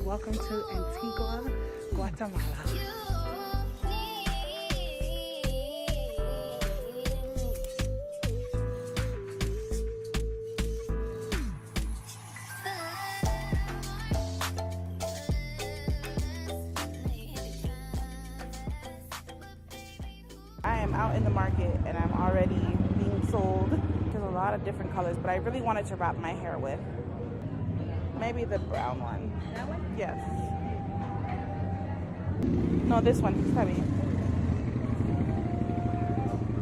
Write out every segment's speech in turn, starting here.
welcome to Antigua, Guatemala. I am out in the market and I'm already being sold. There's a lot of different colors, but I really wanted to wrap my hair with. Maybe the brown one. That one? Yes. No, this one. Está bien.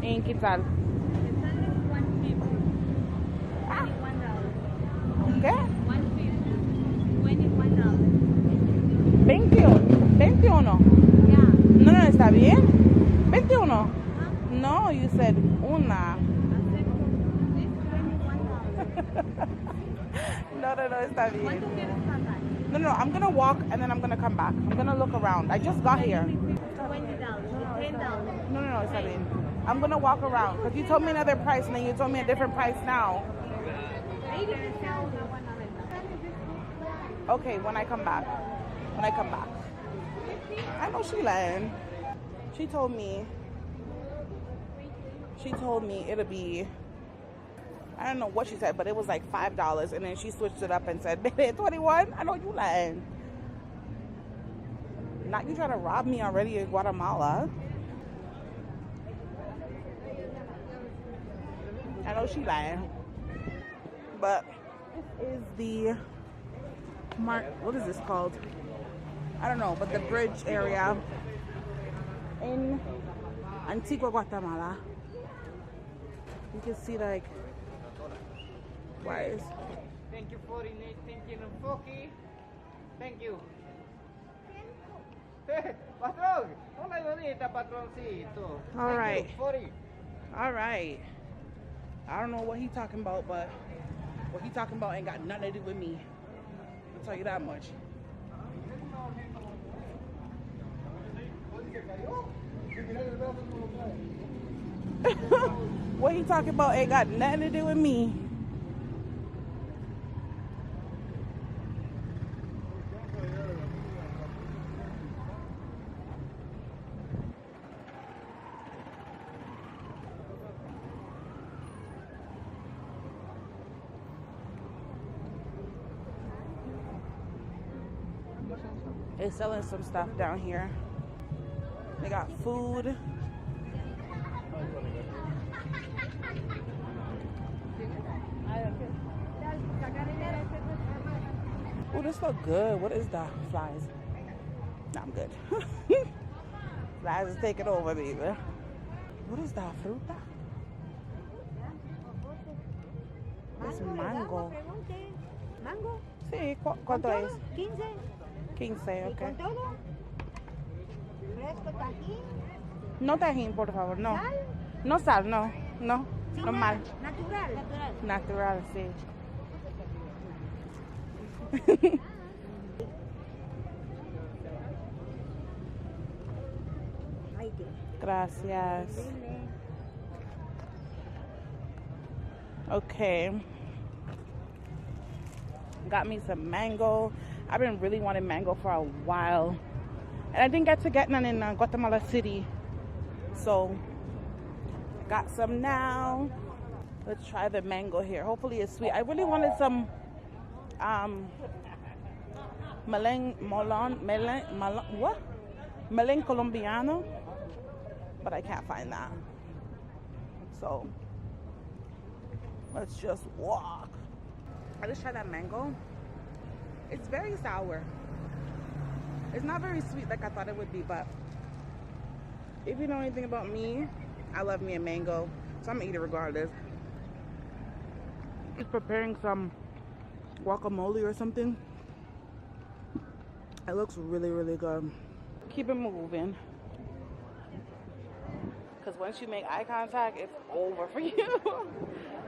¿En qué tal? It's only $1.50. Ah. $21. ¿Qué? $1.50. $21. 21. Yeah. No, no, está bien. 21. Huh? No, you said una. I said it's $21. No, está bien. ¿Cuánto quieres pagar? No, I'm gonna walk and then I'm gonna come back. I'm gonna look around. I just got here. $20. $10. No, está bien. I'm gonna walk around because you told me another price and then you told me a different price now. Maybe the sale no one on it. Okay, when I come back. I know she lying. She told me it'll be, I don't know what she said, but it was like $5, and then she switched it up and said, baby, 21? I know you lying. Not you trying to rob me already in Guatemala. I know she lying. But this is the what is this called? I don't know, but the bridge area in Antigua, Guatemala. You can see like wires. Thank you for thinking of Foki. Thank you. Patrón, una bonita patroncito. All right. Thank you, 40. All right. I don't know what he talking about, but what he talking about ain't got nothing to do with me. I'll tell you that much. What he talking about ain't got nothing to do with me. They're selling some stuff down here. They got food. Oh, this look good. What is that? Flies. No, I'm good. Flies is taking over, baby. What is that? Fruta? It's mango. ¿Mango? Sí, ¿cuánto es? 15. 15, ok. ¿Con todo? ¿Fresco tajín? No tajín, por favor, no. ¿Sal? No sal, no. Sin Normal. nada. Natural. Natural, sí. Ay, qué Gracias. horrible. Okay. Got me some mango. I've been really wanting mango for a while. And I didn't get to get none in Guatemala City. So, got some now. Let's try the mango here. Hopefully it's sweet. I really wanted some melon colombiano, but I can't find that. So, let's just walk. Let's try that mango. It's very sour. It's not very sweet like I thought it would be, but if you know anything about me, I love me a mango, so I'm gonna eat it regardless. He's preparing some guacamole or something. It looks really, really good. Keep it moving, because once you make eye contact, it's over for you.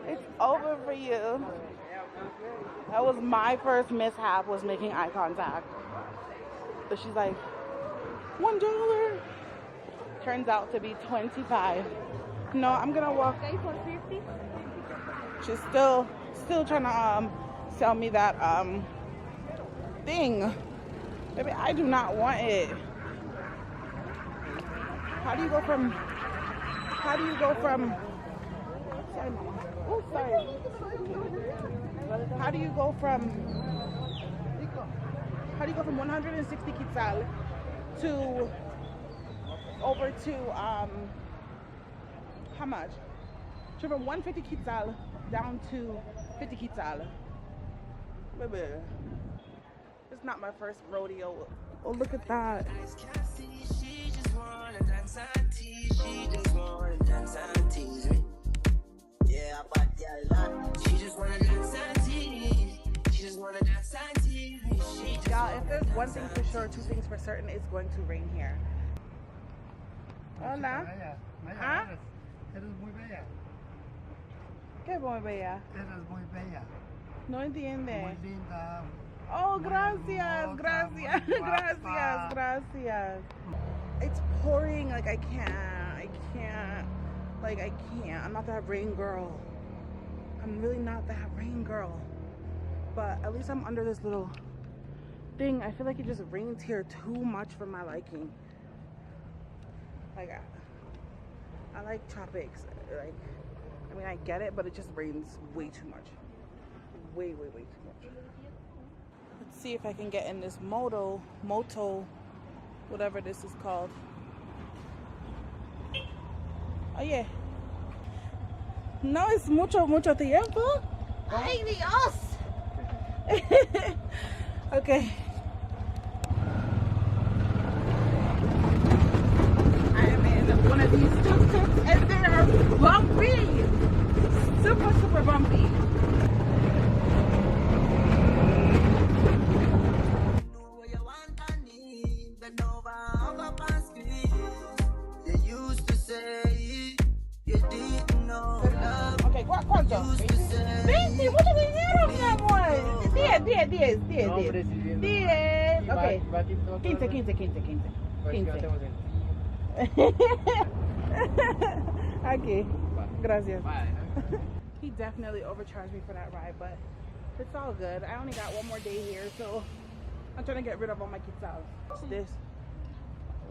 It's over for you. That was my first mishap, was making eye contact. But she's like, $1. Turns out to be 25. No, I'm gonna walk. Okay, for 50. She's still trying to sell me that thing. Baby, I do not want it. How do you go from sorry mama. Oh, sorry. How do you go from 160 quetzal to over to how much? So from 150 quetzal down to 50 quetzal. Baby, it's not my first rodeo. Oh, look at that. Y'all, if there's one thing for sure, two things for certain, it's going to rain here. Hola. ¿Ah? Eres muy bella. ¿Qué muy bella? Eres muy bella. No entiende. Muy linda. Oh, gracias, gracias, gracias, gracias. It's pouring, like I can't. I'm not that rain girl. I'm really not that rain girl. But at least I'm under this little thing. I feel like it just rains here too much for my liking. Like, I like tropics. Like, I mean, I get it, but it just rains way too much. Way too much. Let's see if I can get in this moto, whatever this is called. Oh yeah. No es mucho tiempo. Ay Dios. Okay. I am in one of these tuk-tuks and they're bumpy. Super bumpy. ¿Cuánto? 20, mucho dinero, mi amor. 10. Ok. 15. Aquí. Gracias. He definitely overcharged me for that ride, but it's all good. I only got one more day here, so I'm trying to get rid of all my quetzals. What's this?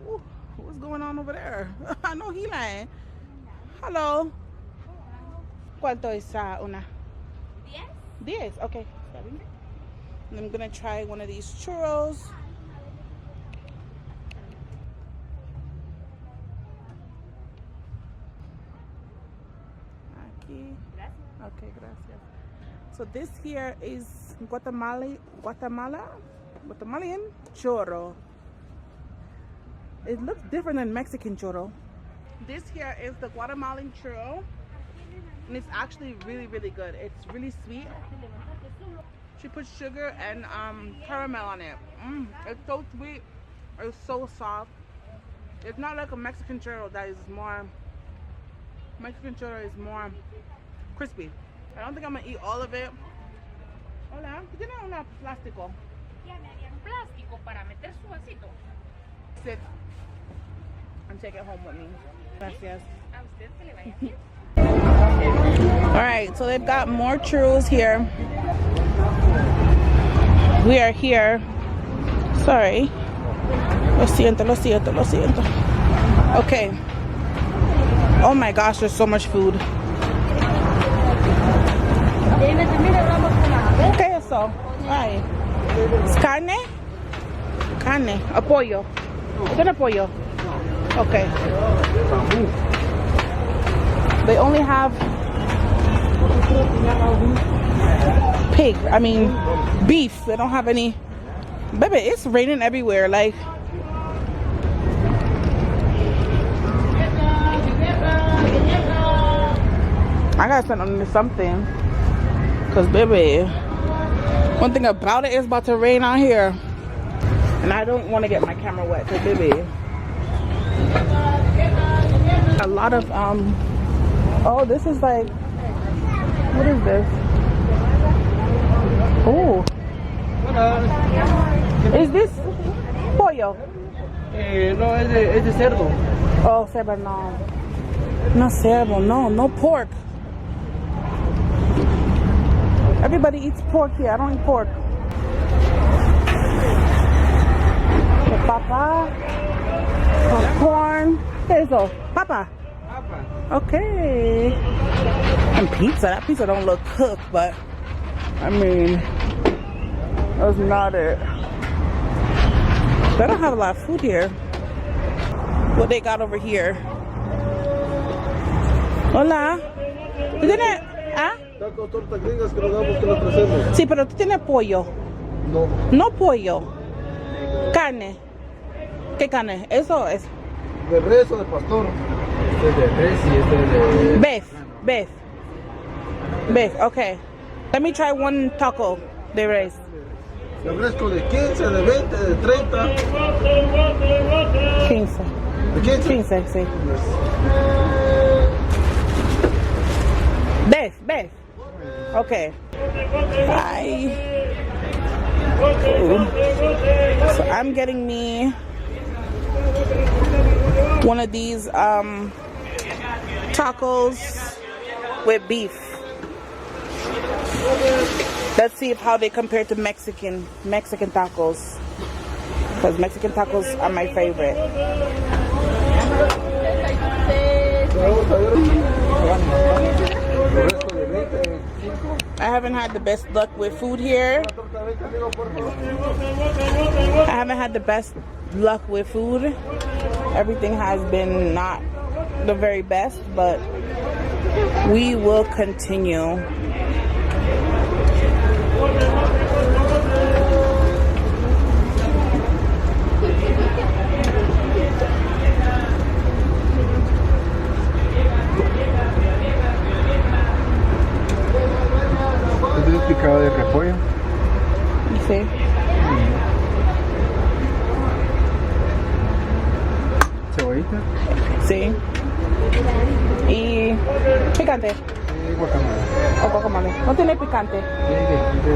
Ooh, what's going on over there? I know he lying. Hello. ¿Cuánto es una? 10? Okay. And I'm gonna try one of these churros. Aquí. Okay, gracias. So this here is Guatemalan churro. It looks different than Mexican churro. This here is the Guatemalan churro. And it's actually really good. It's really sweet. She put sugar and caramel on it. It's so sweet. It's so soft. It's not like a Mexican churro that is more. Mexican churro is more crispy. I don't think I'm gonna eat all of it. Hola, ¿tiene un plástico? Ya me harían un plástico para meter su vasito. Sit and take it home with me. Gracias. A usted que le vaya bien. All right, so they've got more churros here. We are here. Sorry. Lo siento. Okay. Oh my gosh, there's so much food. ¿Qué es eso? Ay. ¿Es carne? Carne. Pollo. ¿Tiene pollo? Okay. They only have beef. They don't have any. Baby, it's raining everywhere. Like, I gotta send on something. Cause baby, one thing about it is about to rain out here. And I don't want to get my camera wet. Cause baby, a lot of oh, this is like, what is this? Oh, is this pollo? No, es de cerdo. Oh, cerdo, no. No cerdo, no pork. Everybody eats pork here. I don't eat pork. Papa. Popcorn. ¿Qué es eso? Papa. Okay. And pizza. That pizza don't look cooked, but I mean, that's not it. They don't have a lot of food here. What they got over here? Hola. ¿Tú tienes? ¿Ah? Tacos, tortas gringas que nos damos, que nos ofrecemos. Sí, pero tú tienes pollo. No. No pollo. Carne. ¿Qué carne? Eso es. De res o de pastor. Este es de res y este es de... Beef. Beef. Beef, okay. Let me try one taco de res. De fresco de 15, de 20, de 30. 15. ¿De 15? 15, sí. Beef. Okay. Hi. So I'm getting me one of these tacos with beef. Let's see how they compare to Mexican tacos, because Mexican tacos are my favorite. I haven't had the best luck with food here. Everything has been not the very best, but we will continue. ¿Tienes picado de repollo? Sí. ¿Cebollita? Sí. Y picante. Y guacamole. O guacamole. ¿No tiene picante? Sí.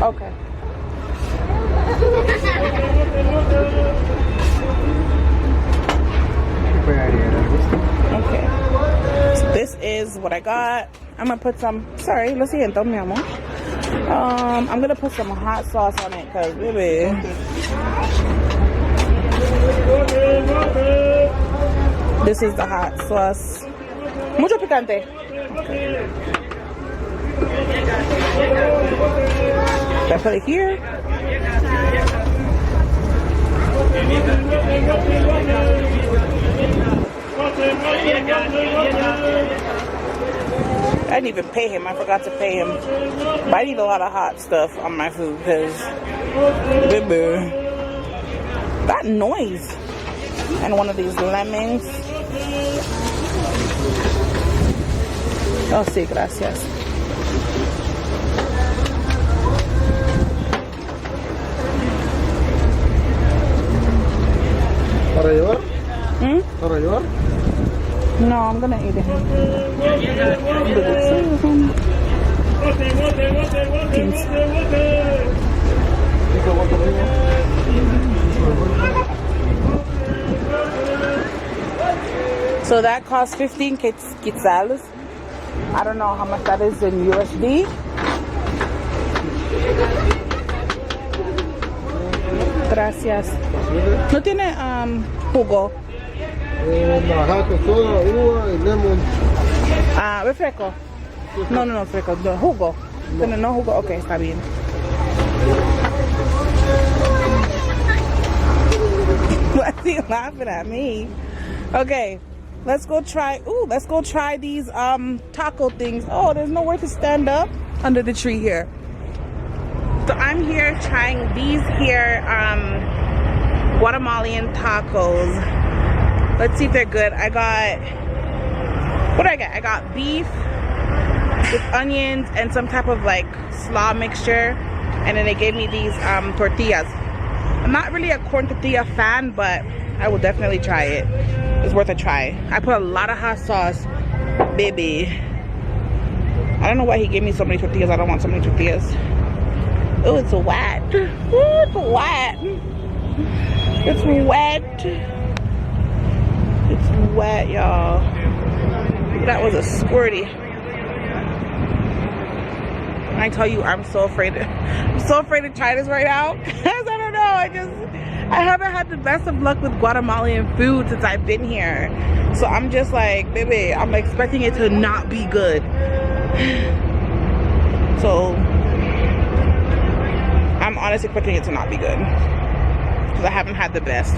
Okay. Okay. So this is what I got. I'm gonna put some. Sorry, lo siento, mi amor. I'm gonna put some hot sauce on it, cause baby. This is the hot sauce. Mucho picante. Okay. I put it here. I didn't even pay him. I forgot to pay him. But I need a lot of hot stuff on my food because that noise. And one of these lemons. Oh, sí, gracias. ¿Para llevar? Hmm? ¿Para llevar? No, I'm gonna eat it. So that costs 15 quetzales. I don't know how much that is in USD. Gracias. ¿No tiene jugo? Naranja con soda, uva y lemon. Ah, refresco. No, refresco. No, jugo. No jugo. Ok, está bien. Why is he laughing at me? Okay, let's go try. Let's go try these taco things. Oh, there's nowhere to stand up under the tree here. So I'm here trying these here Guatemalan tacos. Let's see if they're good. I got, what did I get? I got beef with onions and some type of like slaw mixture, and then they gave me these tortillas. I'm not really a corn tortilla fan, but I will definitely try it. It's worth a try. I put a lot of hot sauce, baby. I don't know why he gave me so many tortillas. I don't want so many tortillas. Oh, it's wet. Ooh, it's wet. It's wet. It's wet, y'all. That was a squirty. I tell you, I'm so afraid to try this right now. Cause I don't know. I haven't had the best of luck with Guatemalan food since I've been here. So I'm just like, baby, I'm expecting it to not be good. So I'm honestly expecting it to not be good. Because I haven't had the best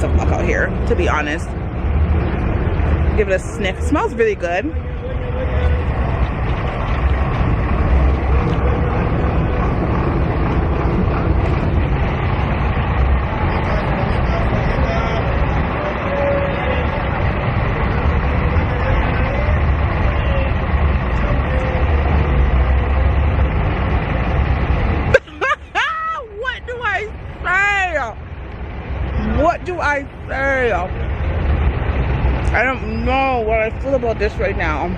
of luck out here, to be honest. Give it a sniff. It smells really good. What do I say? I don't know what I feel about this right now.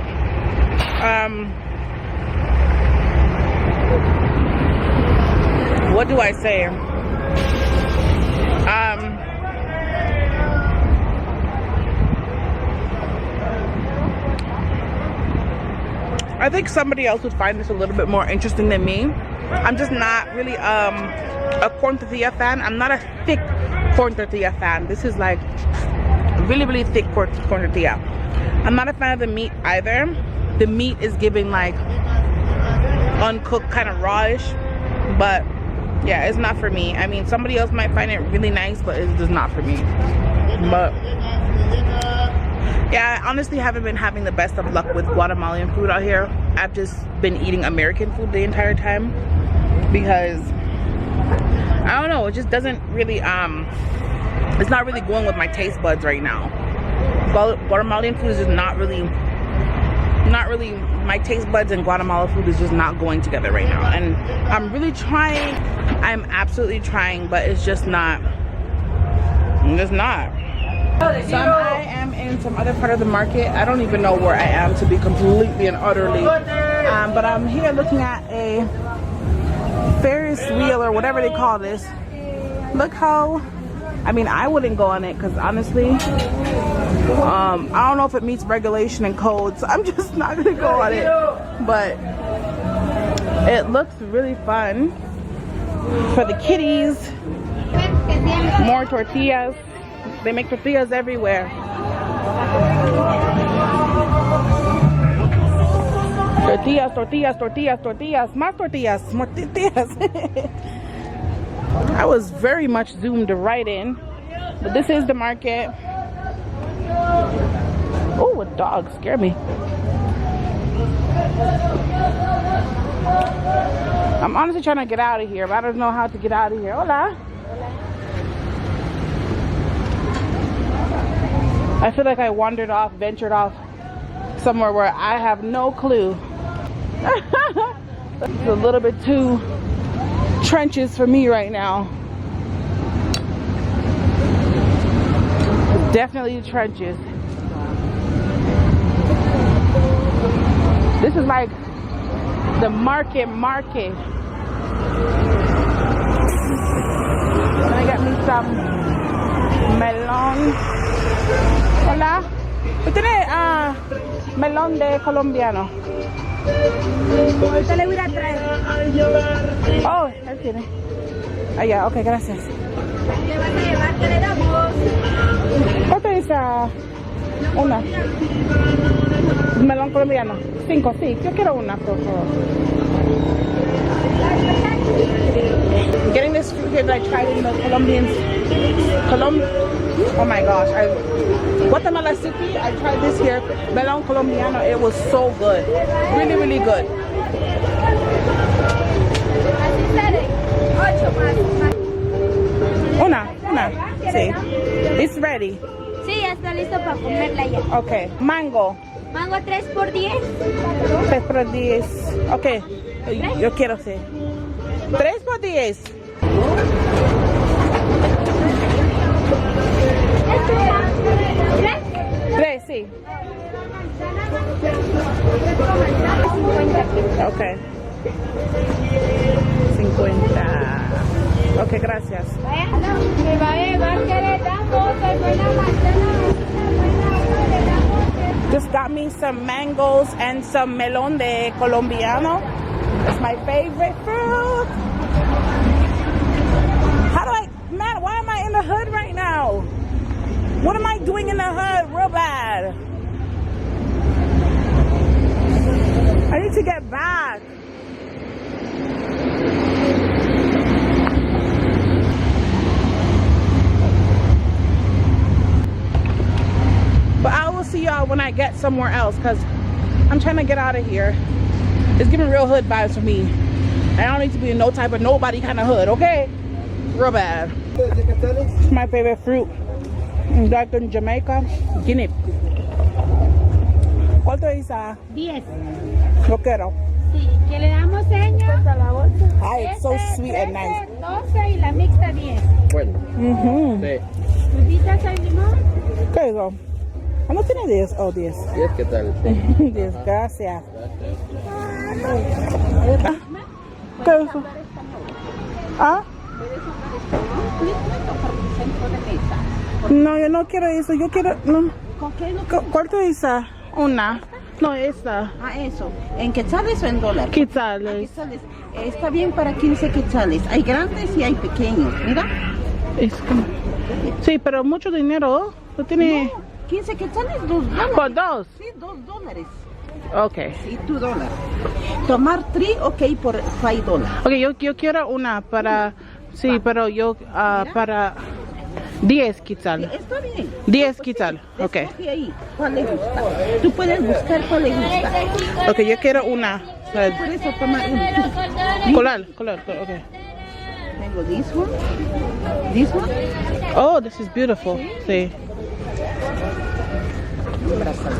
What do I say? I think somebody else would find this a little bit more interesting than me. I'm just not really a corn tortilla fan. I'm not a thick corn tortilla fan. This is like really, really thick corn tortilla. I'm not a fan of the meat either. The meat is giving like uncooked, kind of rawish. But yeah, it's not for me. I mean, somebody else might find it really nice, but it's just not for me. But yeah, I honestly haven't been having the best of luck with Guatemalan food out here. I've just been eating American food the entire time because I don't know, it just doesn't really it's not really going with my taste buds right now. Guatemalan food is just not really my taste buds, and Guatemala food is just not going together right now. And I'm really trying, I'm absolutely trying, but it's just not. I'm just not. So I am in some other part of the market. I don't even know where I am, to be completely and utterly. But I'm here looking at a Ferris wheel or whatever they call this. Look how, I mean, I wouldn't go on it because honestly, I don't know if it meets regulation and codes. So I'm just not gonna go on it. But it looks really fun for the kiddies. More tortillas. They make tortillas everywhere. Tortillas, tortillas, tortillas, tortillas. Más tortillas, more tortillas. I was very much zoomed right in. But this is the market. Oh, a dog scared me. I'm honestly trying to get out of here, but I don't know how to get out of here. Hola. I feel like I wandered off, ventured off somewhere where I have no clue. It's a little bit too trenches for me right now. Definitely trenches. This is like the market. Can I get me some melon? Hola. ¿Usted tiene melón de colombiano? Ahorita le voy a traer. Oh, él tiene. Ah, ya, ok, gracias. ¿Qué vas a llevar? ¿Qué le damos? ¿Cuánto es una? Melón colombiano. 5, sí. Yo quiero una, por favor. I'm getting this fruit here that I tried in the oh my gosh, Guatemala City. I tried this here, melon colombiano. It was so good, really, really good. Una, sí. It's ready. Sí, ya está listo para comerla ya. Okay, mango. Mango 3 por 10. 3 por 10. Okay, yo quiero, sí. 3 por 10. 3, sí. Ok. 50. Ok, gracias. Me va a llevar que le damos de buena manzana. Just got me some mangoes and some melon de colombiano. It's my favorite fruit. How do I, man, why am I I in the hood right now? What am I doing in the hood? Real bad. I need to get back. But I will see y'all when I get somewhere else because I'm trying to get out of here. It's giving real hood vibes for me. I don't need to be in no type of nobody kind of hood, okay? Real bad. It's my favorite fruit. Like in Jamaica, Guinea. ¿Cuánto es esa? 10. Lo quiero. Sí, ¿qué le damos, señor? Ay, it's so sweet and nice. 12 y la mixta 10. Bueno. Sí. ¿Frutitas al limón? ¿Qué es eso? ¿No tiene 10? Oh, 10. ¿Y es qué tal? 10, gracias. ¿Qué es eso? ¿Ah? No, yo no quiero eso. Yo quiero... No. ¿Cuánto es esa? Una. No, esta. Ah, eso. ¿En quetzales o en dólares? Quetzales. Quetzales. Está bien para 15 quetzales. Hay grandes y hay pequeños. Mira. Es como... Sí, pero mucho dinero. ¿No tiene...? No, 15 quetzales, $2. ¿Por dos? Sí, $2. Ok. Sí, $2. Tomar 3, ok, por $5. Ok, yo quiero una para... Sí, pero yo... para... 10 quetzales. Está bien. 10 quetzales. Ok. Escoge ahí. ¿Cuál le gusta? Tú puedes buscar cuál le gusta. Ok, yo quiero una. Por eso toma uno. Colar, ok. Tengo this one. This one. Oh, this is beautiful. Sí.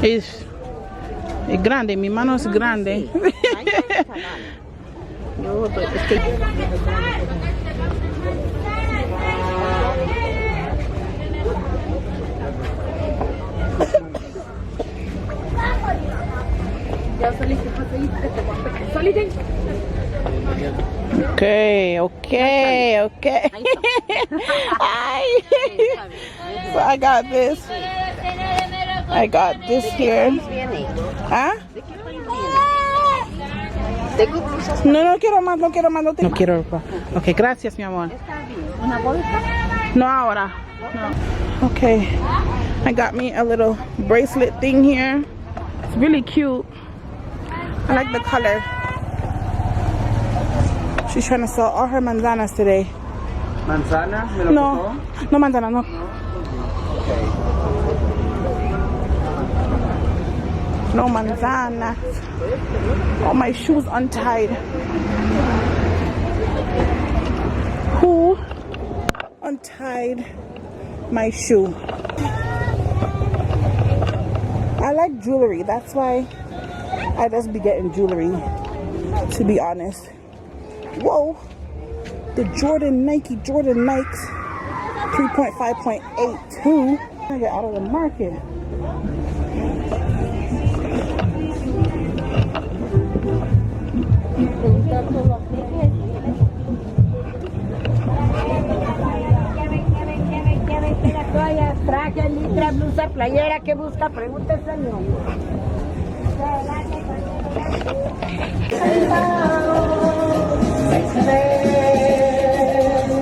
Es grande, mi mano es grande. Yo, es que... Okay. Ay. So I got this. I got this here. ¿Ah? No quiero más, no quiero. No quiero ropa. Ok, gracias, mi amor. ¿Una bolsa? No ahora. No. Okay. I got me a little bracelet thing here. It's really cute. I like the color. She's trying to sell all her manzanas today. ¿Manzana? ¿Me lo No, no manzana, no. No manzana. Oh, my shoe's untied. Who untied my shoe? I like jewelry. That's why I just be getting jewelry, to be honest. Whoa. The Nike Jordan Nikes 3.5.82. I get out of the market. Traje, litra, blusa, playera, ¿qué busca? Pregúntese al niño.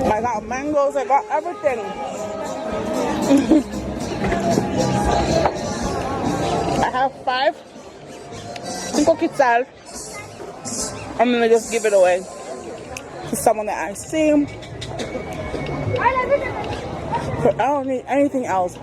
I got mangoes, I got everything. I have 5 quetzal. I'm gonna just give it away to someone that I see. But I don't need anything else.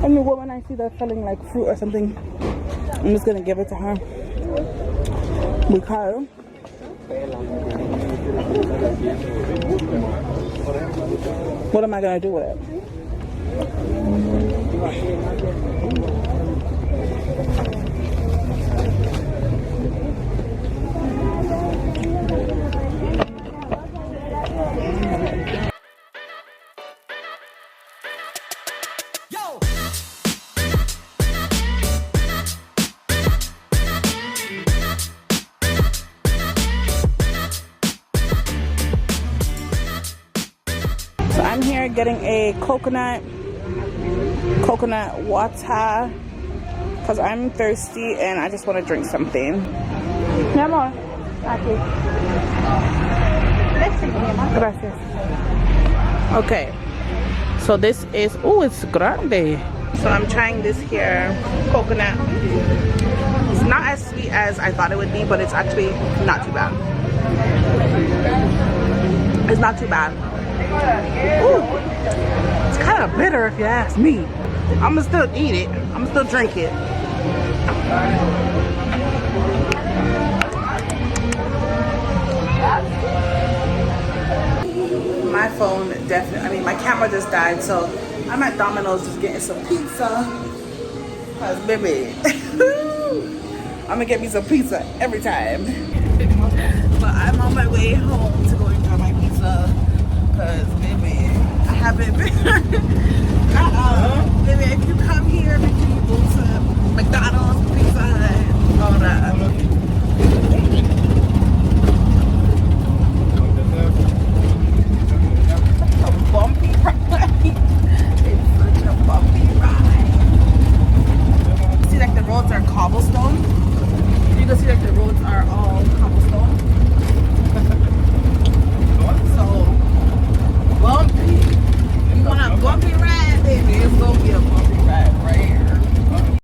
Any woman I see that's selling like fruit or something, I'm just gonna give it to her because what am I gonna do with it? So I'm here getting a coconut water because I'm thirsty and I just want to drink something. Mi amor, aquí. Gracias. Okay, so this is, oh, it's grande. So I'm trying this here coconut. It's not as sweet as I thought it would be, but it's actually not too bad. It's not too bad. Ooh, it's kind of bitter if you ask me. I'm gonna still eat it. I'm gonna still drink it. My phone definitely, my camera just died, so I'm at Domino's just getting some pizza. Cause baby, I'm gonna get me some pizza every time. But I'm